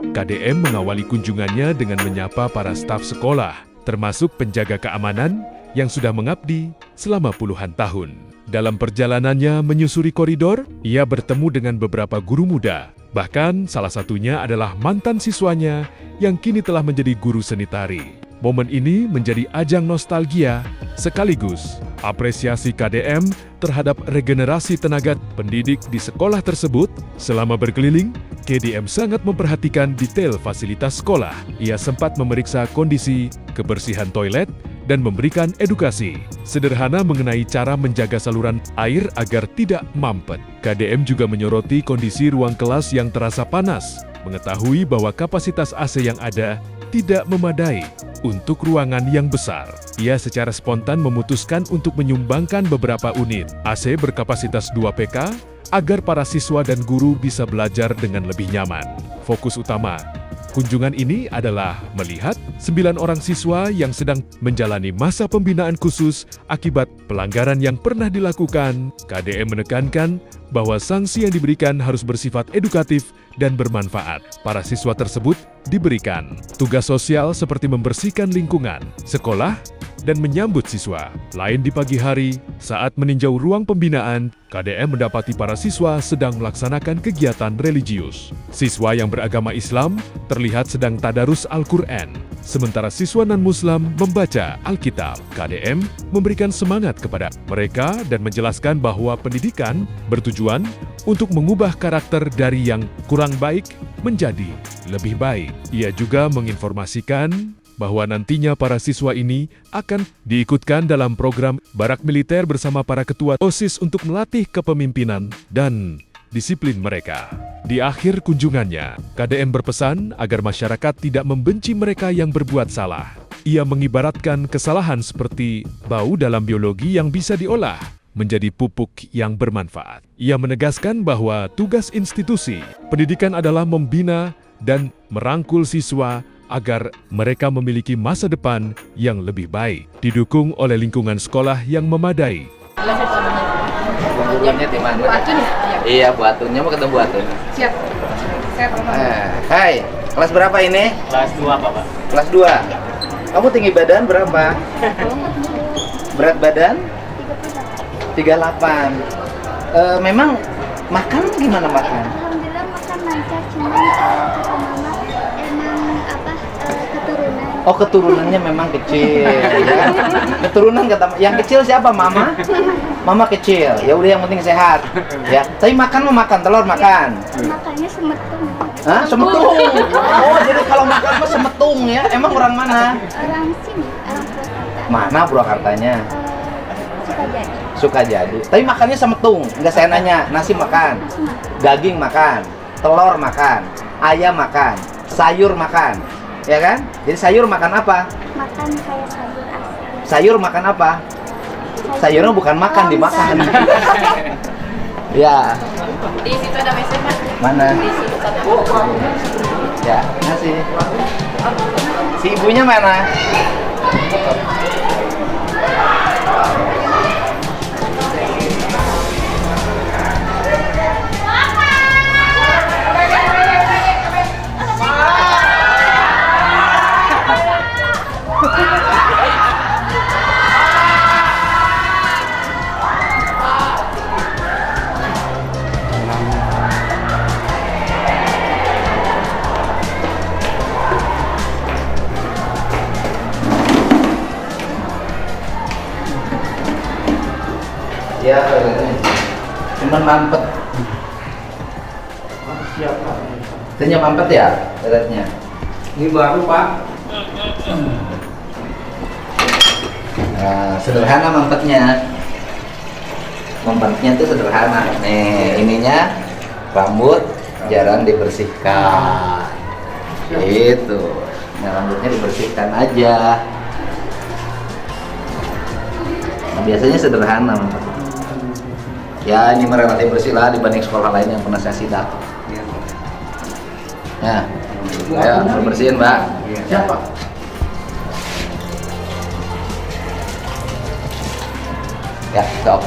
KDM mengawali kunjungannya dengan menyapa para staf sekolah, termasuk penjaga keamanan yang sudah mengabdi selama puluhan tahun. Dalam perjalanannya menyusuri koridor, ia bertemu dengan beberapa guru muda. Bahkan salah satunya adalah mantan siswanya yang kini telah menjadi guru seni tari. Momen ini menjadi ajang nostalgia sekaligus apresiasi KDM terhadap regenerasi tenaga pendidik di sekolah tersebut. Selama berkeliling, KDM sangat memperhatikan detail fasilitas sekolah. Ia sempat memeriksa kondisi kebersihan toilet dan memberikan edukasi sederhana mengenai cara menjaga saluran air agar tidak mampet. KDM juga menyoroti kondisi ruang kelas yang terasa panas, mengetahui bahwa kapasitas AC yang ada tidak memadai untuk ruangan yang besar. Ia secara spontan memutuskan untuk menyumbangkan beberapa unit AC berkapasitas 2 PK agar para siswa dan guru bisa belajar dengan lebih nyaman. Fokus utama kunjungan ini adalah melihat 9 orang siswa yang sedang menjalani masa pembinaan khusus akibat pelanggaran yang pernah dilakukan. KDM menekankan bahwa sanksi yang diberikan harus bersifat edukatif dan bermanfaat. Para siswa tersebut diberikan tugas sosial seperti membersihkan lingkungan sekolah dan menyambut siswa. Lain di pagi hari, saat meninjau ruang pembinaan, KDM mendapati para siswa sedang melaksanakan kegiatan religius. Siswa yang beragama Islam terlihat sedang tadarus Al-Quran, sementara siswa non-Muslim membaca Alkitab. KDM memberikan semangat kepada mereka dan menjelaskan bahwa pendidikan bertujuan untuk mengubah karakter dari yang kurang baik menjadi lebih baik. Ia juga menginformasikan bahwa nantinya para siswa ini akan diikutkan dalam program barak militer bersama para ketua OSIS untuk melatih kepemimpinan dan disiplin mereka. Di akhir kunjungannya, KDM berpesan agar masyarakat tidak membenci mereka yang berbuat salah. Ia mengibaratkan kesalahan seperti bau dalam biologi yang bisa diolah menjadi pupuk yang bermanfaat. Ia menegaskan bahwa tugas institusi pendidikan adalah membina dan merangkul siswa agar mereka memiliki masa depan yang lebih baik, didukung oleh lingkungan sekolah yang memadai. Gurunya di mana? Bu Atun ya? Iya, Bu Atunnya mau ketemu Bu Atun. Siap. Saya pernah. Hai, kelas berapa ini? Kelas 2, Bapak. Kelas 2. Kamu tinggi badan berapa? Berat badan? 38. Memang makan gimana makan? Alhamdulillah makan lancar, cuman kata mama emang keturunan. Oh, keturunannya memang kecil ya. Keturunan kata yang kecil siapa? Mama? Mama kecil. Ya udah yang penting sehat. Ya. Tapi makan mau makan telur makan. Makannya semetung. Hah? Semetung. Oh, jadi kalau makan mah semetung ya. Emang orang mana? Orang sini, orang Purwakarta. Mana Purwakartanya? Sukajadi. Sukajadi. Tapi makannya semetung. Enggak, saya nanya, nasi makan. Daging makan, telur makan, ayam makan, sayur makan. Ya kan? Jadi sayur makan apa? Makan kayak sayur asam. Sayur makan apa? Sayurnya bukan makan, dimakan. Ya. Di situ ada mesin, Mas. Mana? Di situ ada. Ya, nasi. Si ibunya mana? Ya, cuman mampet. Siapa? Tanya mampet ya, toiletnya. Ini baru, Pak. Nah, sederhana mampetnya. Mampetnya itu sederhana. Nih, ininya rambut jarang dibersihkan. Gitu. Nah, rambutnya dibersihkan aja. Nah, biasanya sederhana mampet. Ya, ini relatif bersih lah dibanding sekolah lain yang pernah saya sidak. Ya, ayo bersihin, Mbak. Siapa? Ya, stop.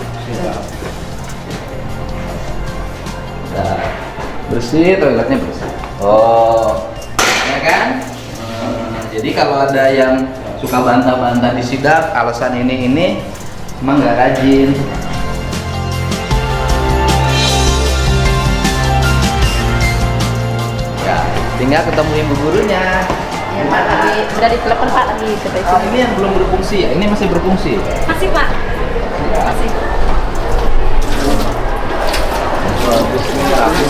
Nah, bersih, toiletnya bersih. Oh, kalau ada yang suka bantah-bantah di sidak, alasan ini emang nggak rajin. Ya, tinggal ketemu ibu gurunya. Ya, Pak, sudah ditelepon Pak lagi ke Oh, ini yang belum berfungsi ya? Ini masih berfungsi? Masih Pak. Ya. Masih. Bagus ini rapi.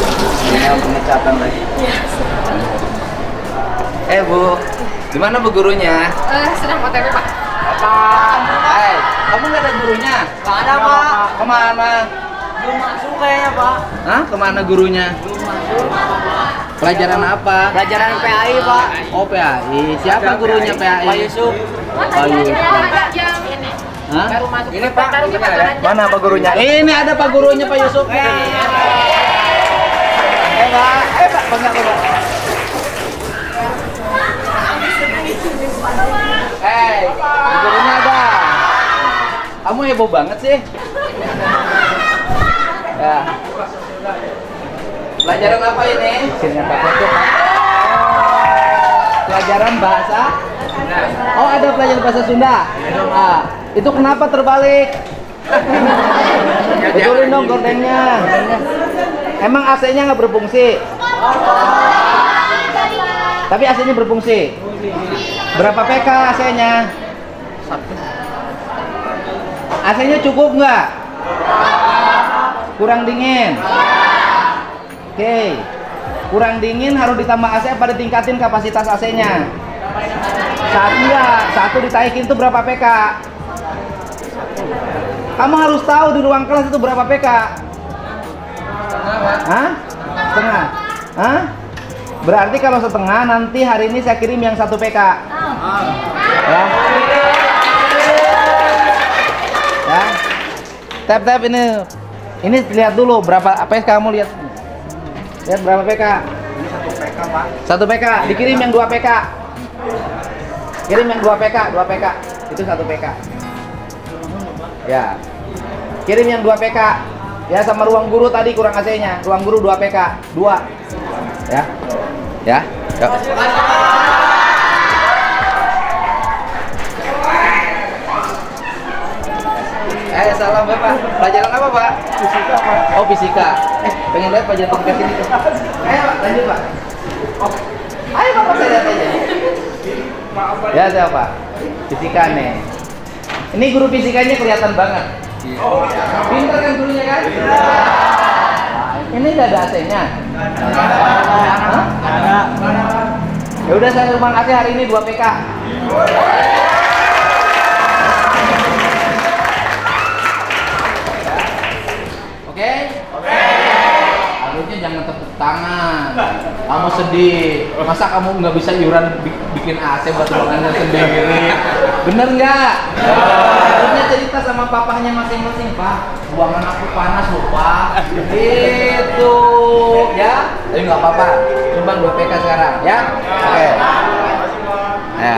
Tinggal pengecatan lagi. Bu, gimana bu gurunya? Sedang OTW Pak. Hai, kamu nggak ada gurunya? Nggak ada, Pak. Kemana? Belum masuk kayaknya, Pak. Hah? Kemana gurunya? Pelajaran apa? Pelajaran PAI, Pak. Oh PAI. Siapa gurunya PAI? Pak Yusuf. Pak Yusuf. Yang ini Hah? baru masuk. Ini, Pak. Baru Ini kita ada. jalan. Mana Pak gurunya? Ini ada Pak gurunya Pak Yusuf. Pak. Pak, bangga Pak. Gurunya ada. Kamu heboh banget sih. Ya. Pelajaran apa ini? Pelajaran bahasa. Oh, ada pelajaran bahasa Sunda. Ah, itu kenapa terbalik? Betulin dong gordengnya. Emang AC-nya nggak berfungsi? Tapi AC-nya berfungsi. Berapa PK AC-nya? AC-nya cukup nggak? Kurang dingin. Oke. Kurang dingin harus ditambah AC apa ditingkatin kapasitas AC-nya? Satu ditaikin itu berapa PK? Kamu harus tahu di ruang kelas itu berapa PK? Hah? Setengah? Hah? Berarti kalau setengah nanti hari ini saya kirim yang 1 PK. Ya. Ya. Tap ini. Ini lihat dulu berapa PK kamu lihat. Lihat berapa PK? Ini 1 PK, Pak. 1 PK, dikirim yang 2 PK. Kirim yang 2 PK, 2 PK. Itu 1 PK. Ya. Kirim yang 2 PK. Ya, sama ruang guru tadi kurang AC-nya. Ruang guru 2 PK, 2. Ya. Ya. Yuk. Salam Bapak. Pelajaran apa, Pak? Fisika, Pak. Oh, fisika. Pengen lihat pelajaran fisika sini tuh. Ayo, Pak, lanjut, Pak. Ayo, Bapak, saya lihat aja. Ya, siapa? Fisika nih. Ini guru fisikanya kelihatan banget. Pintar kan gurunya kan? Ini udah ada AC-nya? Hah? Ya udah saya rumah AC hari ini 2 PK. Oke? Harusnya jangan tepuk tangan. Kamu sedih. Masa kamu nggak bisa iuran bikin AC buat ruangannya sendiri? Bener nggak? Harusnya cerita sama papahnya masing-masing, Pak. Ruangan aku panas loh, Pak. Itu, ya? Tapi nggak apa-apa. Cuma 2 PK sekarang, ya? Oke. Ya.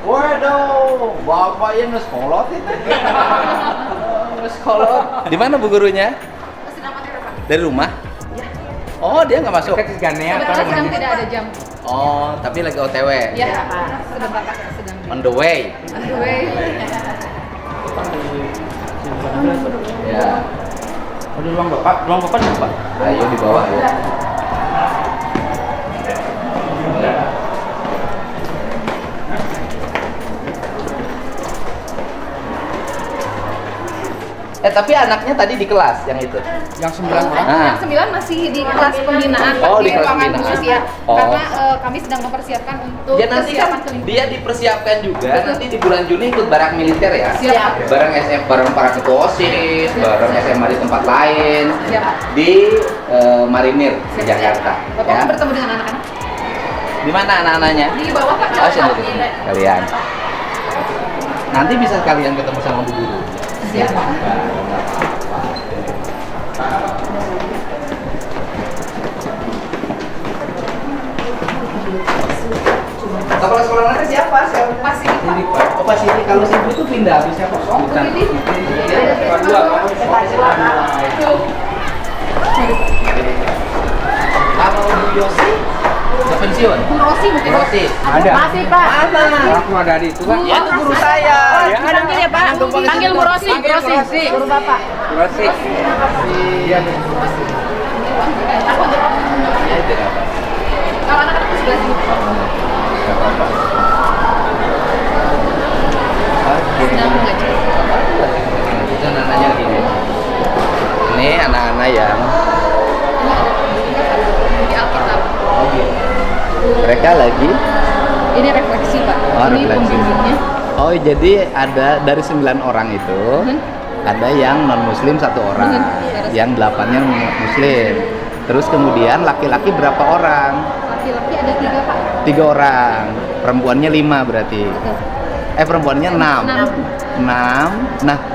Waduh, bapaknya ngeskolot itu. Ngeskolot. Di mana bu gurunya? Sedang OTW Pak. Dari rumah? Oh, dia nggak masuk. Kebetulan sedang tidak ada jam. Oh, tapi lagi OTW. Ya, sebentar Pak, sedang. On the way. On the way. Ya. Ada ruang Bapak nih, Pak. Ayo di bawah ya. Tapi anaknya tadi di kelas yang itu. Yang 9 orang. Yang 9 masih di kelas pembinaan Pak, Oh, di di kelas ruangan pembinaan. khusus ya. Oh. Karena kami sedang mempersiapkan untuk Ya nanti kan persiapan kelima. dia dipersiapkan juga. Nanti di bulan Juni ikut barak militer ya. Siap. Bareng SM, bareng para ketua OSIS, bareng SMA di tempat lain. Siap. Di Marinir di Jakarta. Bapak Ya. mau bertemu dengan anak-anak? Di mana anak-anaknya? Di bawah Pak. Oh, sini kalian. Nanti bisa kalian ketemu sama bu guru. Siap Pak. Kepala sekolah nanti siapa? Pasti Pak. Oh, Pak Siti, kalau si Ibu itu pindah habisnya kosong. Bukan. Kalau Bu Yosi udah pensiun. Bu Rosi mungkin. Rosi. Ada. Masih Pak. Mana? Aku ada di itu kan. Ya itu guru saya. Panggil ya Pak. Panggil Bu Rosi. Bu Rosi. Guru Bapak. Rosi. Iya. Ya itu apa? Kalau anak-anak itu sebelah sini. Sedang mengajar. Itu anak-anaknya gini. Ini anak-anak yang Di Alkitab. oh gitu. Mereka lagi Ini refleksi Pak. Oh, Ini refleksi. pembimbingnya. oh jadi ada dari 9 orang itu ada yang non muslim 1 orang, yang 8-nya muslim. Terus kemudian laki-laki berapa orang? Laki-laki ada 3 Pak. 3 orang, perempuannya 5 berarti. Perempuannya 6. Nah,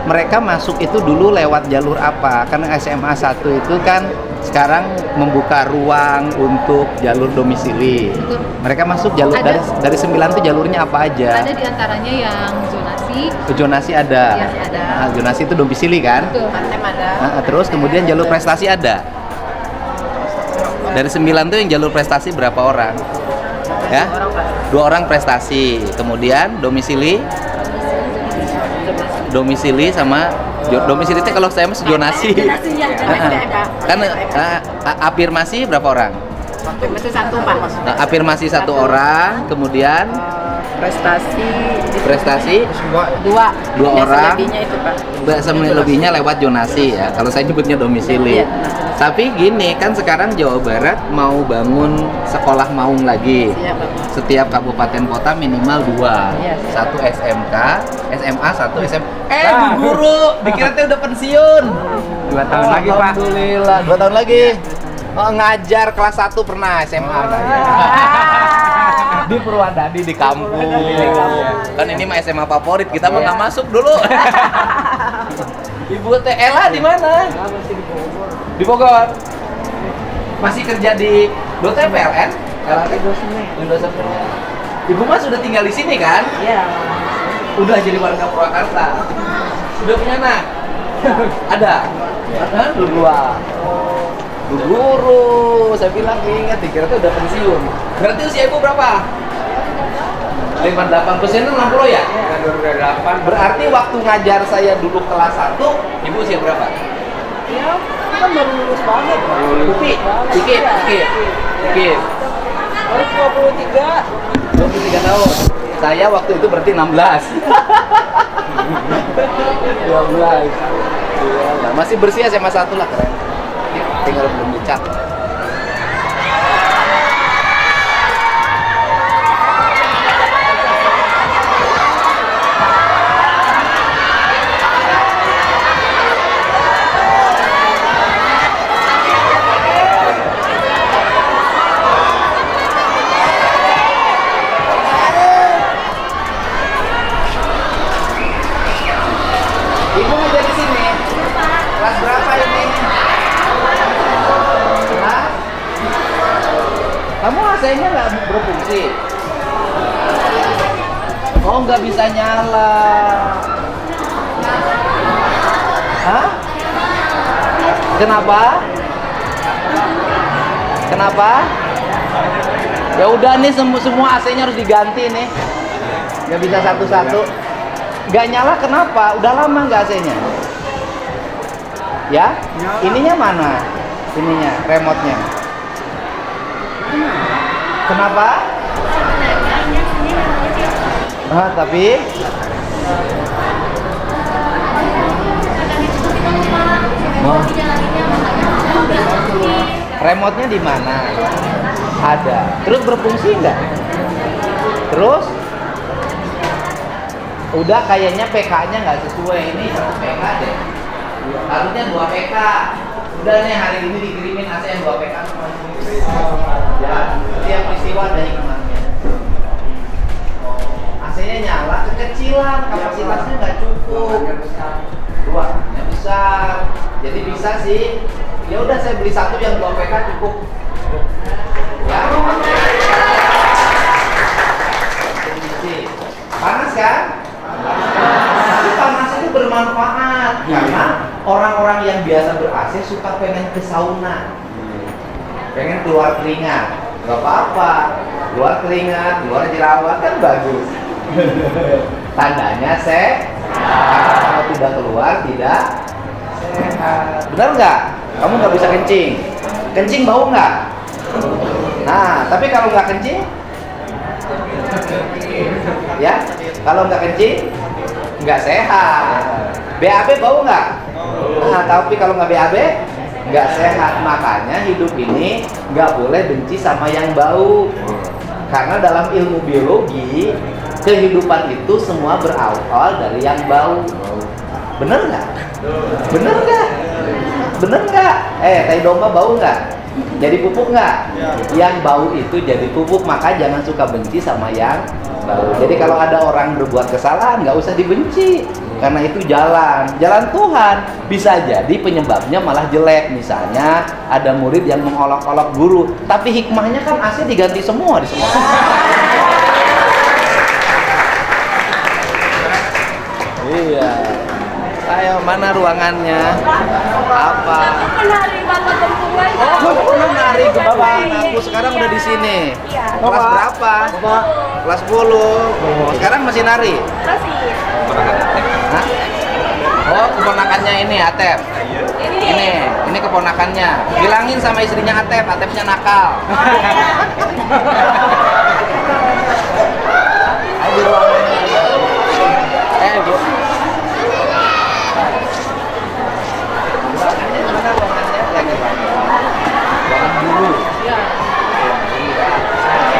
mereka masuk itu dulu lewat jalur apa? Karena SMA 1 itu kan sekarang membuka ruang untuk jalur domisili. Betul. Mereka masuk jalur Ada. dari 9 itu jalurnya apa aja? Ada di antaranya yang zonasi. Zonasi ada. Iya, ada. Nah, zonasi itu domisili kan? Betul. Pantem ada. Nah, terus kemudian jalur prestasi ada. Dari 9 itu yang jalur prestasi berapa orang? Ya? 2 orang prestasi. Kemudian domisili sama domisili itu kalau saya masih zonasi. Kan afirmasi berapa orang? Masih 1 Pak. Nah, afirmasi 1 orang, kemudian prestasi 2 2 orang. Selebihnya itu Pak. Lebihnya lewat zonasi ya. Kalau saya nyebutnya domisili. Iya. Tapi gini kan sekarang Jawa Barat mau bangun sekolah maung lagi. Iya Pak. Setiap kabupaten kota minimal 2. Iya. 1 SMK, SMA, 1 SM. Bu Guru, dikira teh udah pensiun. 2 tahun lagi Pak. Alhamdulillah, 2 tahun lagi. Oh, ngajar kelas 1 pernah SMA saya. Di Purwadadi di kampung. Kan ini mah SMA favorit, kita mah nggak masuk dulu. Ibu teh Ella di mana? Di Bogor. Masih kerja di Dosen PLN? Ella teh dosen. Ibu mah sudah tinggal di sini kan? Iya. Udah jadi warga Purwakarta. Sudah punya anak? Ada? Ada dua. Bu Guru, saya bilang ingat, dikira tuh udah pensiun. Berarti usia ibu berapa? 58 persen 60 ya? 28. Berarti waktu ngajar saya dulu kelas 1, ibu usia berapa? Ya, kan baru lulus banget. Dikit. Harus 23. 23 tahun. Saya waktu itu berarti 16. 12. Iya, masih bersih SMA 1 lah, keren. Tinggal belum dicat. Ibu ngajar di sini? Kelas berapa ini? Hah? Kamu AC-nya nggak berfungsi? Oh, nggak bisa nyala. Hah? Kenapa? Kenapa? Ya udah nih, semua AC-nya harus diganti nih. Nggak bisa satu-satu. Nggak nyala kenapa? Udah lama nggak AC-nya? Ya? Ininya mana? Ininya, remote-nya. Kenapa? Tapi remote-nya di mana? Ada. Terus berfungsi nggak? Terus? Udah kayaknya PK-nya nggak sesuai. Ini 1 PK deh. Harusnya 2 PK. Udah nih hari ini dikirimin AC yang 2 PK semua. Ya, setiap peristiwa ada hikmahnya. AC-nya nyala, kekecilan, kapasitasnya nggak cukup. Ruangannya besar. Jadi bisa sih. Ya udah saya beli 1 yang 2 PK cukup. Ya. bermanfaat karena orang-orang yang biasa ber-AC suka pengen ke sauna, pengen keluar keringat. Gak apa-apa, keluar keringat, keluar jerawat kan bagus. Tandanya karena kalau tidak keluar tidak sehat. Benar nggak? Kamu nggak bisa kencing. Kencing bau nggak? Nah, tapi kalau nggak kencing, ya, kalau nggak kencing, nggak sehat. BAB bau nggak? Nah, tapi kalau nggak BAB, nggak sehat. Makanya hidup ini nggak boleh benci sama yang bau. Karena dalam ilmu biologi, kehidupan itu semua berawal dari yang bau. Bener nggak? Bener nggak? Bener nggak? Tai domba bau nggak? Jadi pupuk nggak? Yang bau itu jadi pupuk. Maka jangan suka benci sama yang bau. Jadi kalau ada orang berbuat kesalahan, nggak usah dibenci. Karena itu jalan Tuhan. Bisa jadi penyebabnya malah jelek. Misalnya ada murid yang mengolok-olok guru, tapi hikmahnya kan AC diganti semua di semua. Iya. Ayo, mana ruangannya? Apa? Oh, menari ke bawah. Aku sekarang udah di sini. Kelas berapa? Kelas 10. Oh, sekarang masih nari? Masih. Hah? Oh, keponakannya ini Atep. Ini keponakannya. Bilangin sama istrinya Atep, Atepnya nakal. Ayo di ruangannya. Bu. Mana ruangannya? Ruangan dulu.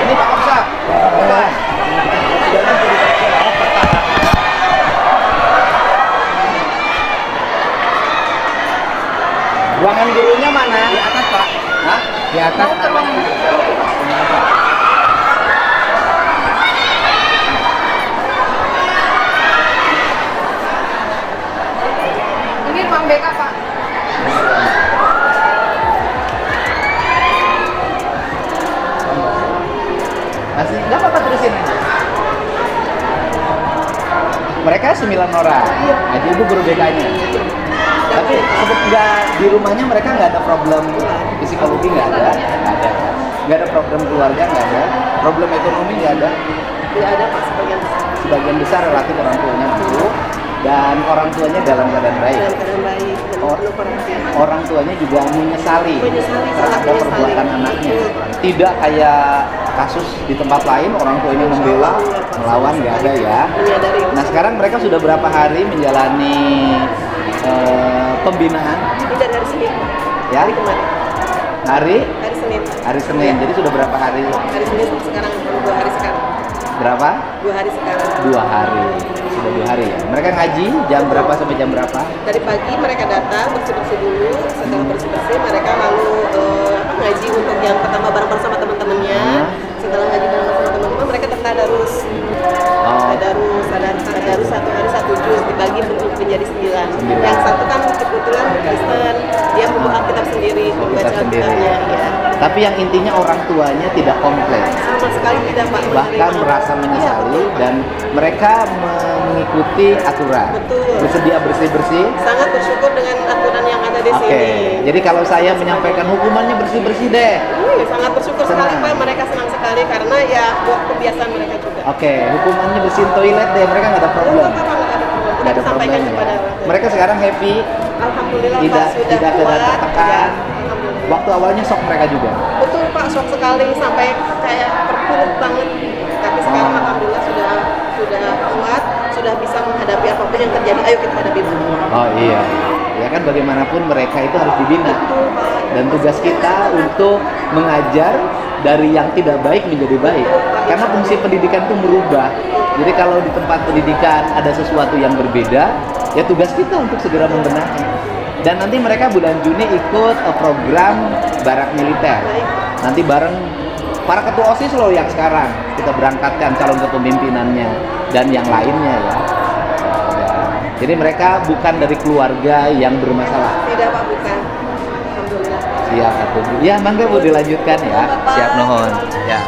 Ini Pak Kapsat. Ruangan gurunya mana? Di atas, Pak. Hah? Di atas. Ini ruang BK, Pak. Masih nggak apa-apa, terusin aja. Mereka 9 orang. Aja ibu guru BK-nya. Tapi nggak di rumahnya mereka nggak ada problem psikologi, nggak ada problem keluarga, nggak ada problem ekonomi, nggak ada. Tidak ada Pak, Sebagian besar relatif orang tuanya dulu, dan orang tuanya dalam keadaan baik. dalam keadaan baik dan penuh perhatian. Orang tuanya juga menyesali Sangat terhadap perbuatan anaknya. Tidak kayak kasus di tempat lain, orang tuanya membela, melawan, nggak ada ya. Menyadari itu. Nah sekarang mereka sudah berapa hari menjalani pembinaan? Ini dari hari Senin. Ya? Hari kemarin. Hari Hari Senin. Jadi sudah berapa hari? Hari Senin sampai sekarang 2 hari sekarang. Berapa? 2 hari sekarang. 2 hari. Sudah 2 hari ya. Mereka ngaji jam berapa sampai jam berapa? Dari pagi mereka datang bersih-bersih dulu. Setelah bersih-bersih mereka lalu ngaji untuk yang pertama bareng sama teman-temannya. Setelah ngaji bareng sama teman-teman mereka tadarus. Tadarus 1 hari 1 juz dibagi menjadi 9. Yang satu kan kebetulan Kristen, dia membawa Alkitab sendiri, membaca Alkitabnya. Ya. Tapi yang intinya orang tuanya tidak komplain. Sama sekali tidak Pak. Bahkan merasa menyesali dan mereka mengikuti aturan. Betul. Bersedia bersih-bersih. Sangat bersyukur dengan aturan yang ada di Oke. sini. Jadi kalau saya menyampaikan hukumannya bersih-bersih deh. Sangat bersyukur Senang. sekali Pak, mereka senang sekali karena ya buat kebiasaan mereka juga. Oke, hukumannya bersihin toilet deh, mereka nggak ada problem. Nggak ada problem. Nggak ada Sampaikan problem kepada ya. orang tua. Mereka sekarang happy, Alhamdulillah tidak Pak sudah tidak kuat. tertekan. Ya, alhamdulillah. Waktu awalnya shock mereka juga. Betul Pak, shock sekali sampai kayak terpuruk banget. Tapi sekarang alhamdulillah sudah kuat, sudah bisa menghadapi apapun yang terjadi. Ayo kita hadapi Pak. Oh iya, ya kan bagaimanapun mereka itu harus dibina. Betul Pak. Dan tugas kita untuk mengajar dari yang tidak baik menjadi baik. Karena fungsi pendidikan itu merubah. Jadi kalau di tempat pendidikan ada sesuatu yang berbeda, ya tugas kita untuk segera membenahi. Dan nanti mereka bulan Juni ikut program barak militer. Nanti bareng para ketua OSIS loh yang sekarang kita berangkatkan calon kepemimpinannya dan yang lainnya ya. Jadi mereka bukan dari keluarga yang bermasalah. Tidak Pak, bukan. Alhamdulillah. Siap, Atuh. Ya, mangga Bu dilanjutkan ya. Siap, nuhun. Ya.